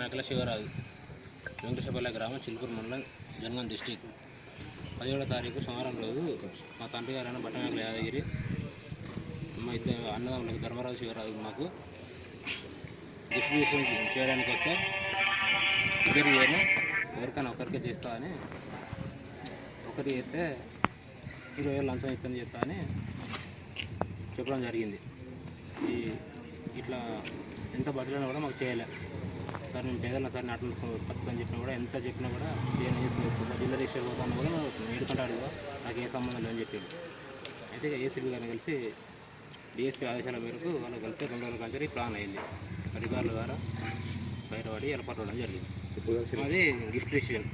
బట్టమేకల శివరాజు, వెంకటేశ్వరపల్లి గ్రామం, చిలుకూరు మండలం, జనగాం డిస్టిక్. 17వ తారీఖు సోమవారం రోజు మా తండ్రి గారైన బట్టమేకల యాదగిరి, మా ఇద్దరు అన్నదమ్ములకు ధర్మరాజు, శివరాజు మాకు డిస్ట్రిబ్యూషన్ చేయడానికి వస్తే ఇద్దరు చేయను, ఎవరికైనా ఒకరికే చేస్తా అని, ఒకరికి చేస్తే 20,000 లంచం ఇస్తాను చేస్తా అని చెప్పడం జరిగింది. ఇట్లా ఎంత బతులైనా కూడా మాకు చేయలే సార్, మేము పేదలను సార్ నాట్లు బతుకని చెప్పినా కూడా, ఎంత చెప్పినా కూడా జిల్లా రిజిస్టర్ పోతాను కూడా ఏడుకుంటాడు, నాకు ఏ సంబంధం లేదని చెప్పాడు. అయితే ఏసీబీ గారిని కలిసి డిఎస్పీ ఆదేశాల మేరకు వాళ్ళు కలిస్తే 2 రోజుల కంచెరి ప్లాన్ అయింది. అధికారుల ద్వారా బయటపడి ఎలపట్టడం జరిగింది. అది గిఫ్ట్ రిజిస్ట్రేషన్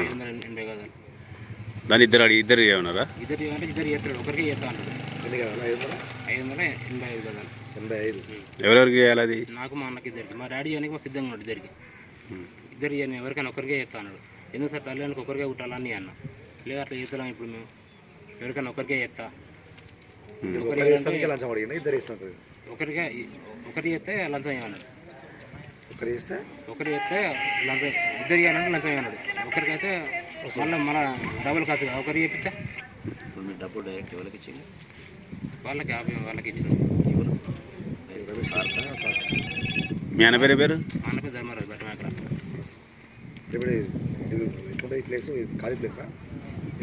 580 గదాలు. దాని ఇద్దరు ఏమన్నారా? ఇద్దరు అంటే ఇద్దరు చేస్తాడు, ఒకరికి చేస్తా అంటాడు. 585 గదాలు. ఎవరెవరికి చేయాలి అది? నాకు మా అన్నకి ఇద్దరికి, మా డాడీ చేయడానికి మా సిద్ధంగా ఉన్నాడు. ఇద్దరు చేయని ఎవరికైనా ఒకరికే చేస్తా అన్నాడు. ఎందుకు సార్ తల్లిదండ్రులకు ఒకరికే కుట్టాలని అన్న. లేదా అట్లా చేస్తాం ఇప్పుడు మేము, ఎవరికైనా ఒకరికే చేస్తా, ఒకరికి చేస్తే లంచం ఇవ్వన్నాడు. ఒకరు చేస్తే లంచం, ఇద్దరు చేయాలంటే లంచం ఇవ్వన్నాడు. ఒకరికైతే మళ్ళీ డబుల్ ఖర్చు, ఒకరికి చెప్పితే డబ్బులు డైరెక్ట్ ఎవరికి ఇచ్చింది? వాళ్ళకి 50 వాళ్ళకి ఇచ్చింది. మీ అన్న పేరు? మా అన్న పేరు ధర్మరాజు, బట్టమేకల.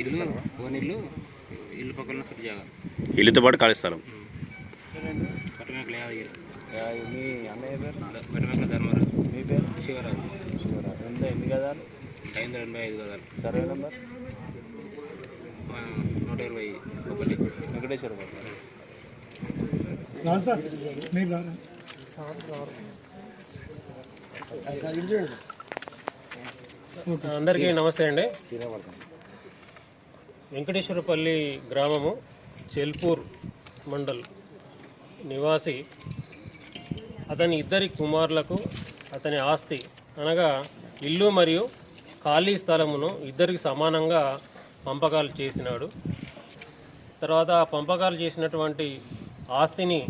ఇల్లు ఓనిల్లు, ఇల్లు పక్కన జాగా, ఇల్లుతో పాటు ఖాళీ స్థలం. బట్టమేకల యాదగిరి. మీ అన్నయ్య పేరు? బట్టమేకల ధర్మరాజు. మీ పేరు? శివరాజు. ఎన్ని గదాలు? 585 గదాలు. Survey number 121. వెంకటేశ్వరపల్లి. అందరికీ నమస్తే అండి. వెంకటేశ్వరపల్లి గ్రామము, చెల్పూర్ మండల్ నివాసి అతని ఇద్దరి కుమారులకు అతని ఆస్తి అనగా ఇల్లు మరియు ఖాళీ స్థలమును ఇద్దరికి సమానంగా పంపకాలు చేసినాడు. తర్వాత ఆ పంపకాలు చేసినటువంటి ఆస్తిని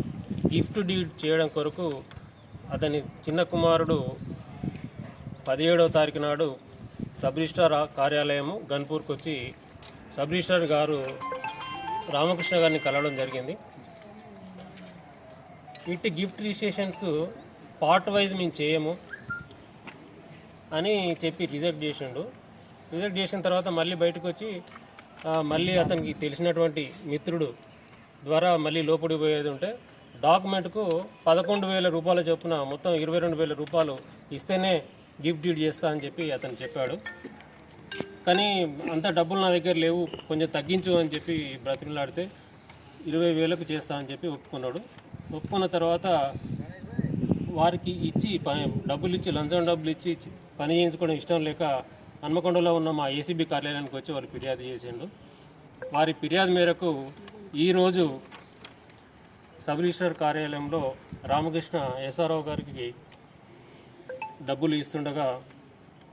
గిఫ్ట్ డీడ్ చేయడం కొరకు అతని చిన్న కుమారుడు 17వ తారీఖు నాడు సబ్ రిజిస్ట్రార్ కార్యాలయము గన్పూర్కి వచ్చి సబ్ రిజిస్ట్రార్ గారు రామకృష్ణ గారిని కలవడం జరిగింది. ఇట్టి గిఫ్ట్ రిజిస్ట్రేషన్స్ పార్ట్ వైజ్ మేము చేయము అని చెప్పి రిజెక్ట్ చేసిండు. రిజెక్ట్ చేసిన తర్వాత మళ్ళీ బయటకు వచ్చి మళ్ళీ అతనికి తెలిసినటువంటి మిత్రుడు ద్వారా మళ్ళీ లోపలికి పోయేది ఉంటే డాక్యుమెంట్కు 11,000 రూపాయల చొప్పున మొత్తం 22,000 రూపాయలు ఇస్తేనే గిఫ్ట్ డీడ్ చేస్తా అని చెప్పి అతను చెప్పాడు. కానీ అంత డబ్బులు నా దగ్గర లేవు, కొంచెం తగ్గించు అని చెప్పి బ్రతిమలాడితే 20,000కు చేస్తా అని చెప్పి ఒప్పుకున్నాడు. ఒప్పుకున్న తర్వాత వారికి ఇచ్చి డబ్బులు ఇచ్చి, లంచం డబ్బులు ఇచ్చి పని చేయించుకోవడం ఇష్టం లేక హన్మకొండలో ఉన్న మా ఏసీబీ కార్యాలయానికి వచ్చి వాళ్ళు ఫిర్యాదు చేసిండు. వారి ఫిర్యాదు మేరకు ఈరోజు సబ్ రిజిస్ట్రార్ కార్యాలయంలో రామకృష్ణ ఎస్ఆర్ఓ గారికి డబ్బులు ఇస్తుండగా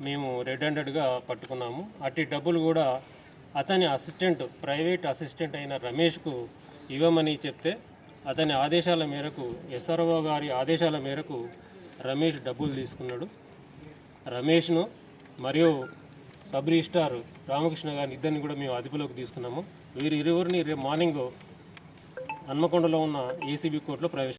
మేము రెడ్ హ్యాండెడ్గా పట్టుకున్నాము. అట్టి డబ్బులు కూడా అతని అసిస్టెంట్, ప్రైవేట్ అసిస్టెంట్ అయిన రమేష్కు ఇవ్వమని చెప్తే అతని ఆదేశాల మేరకు, ఎస్ఆర్ఓ గారి ఆదేశాల మేరకు రమేష్ డబ్బులు తీసుకున్నాడు. రమేష్ను మరియు సబ్ రిజిస్ట్రార్ రామకృష్ణ గారిని ఇద్దరిని కూడా మేము అదుపులోకి తీసుకున్నాము. వీరు ఇరువురిని రేపు మార్నింగ్ హన్మకొండలో ఉన్న ఏసీబీ కోర్టులో ప్రవేశ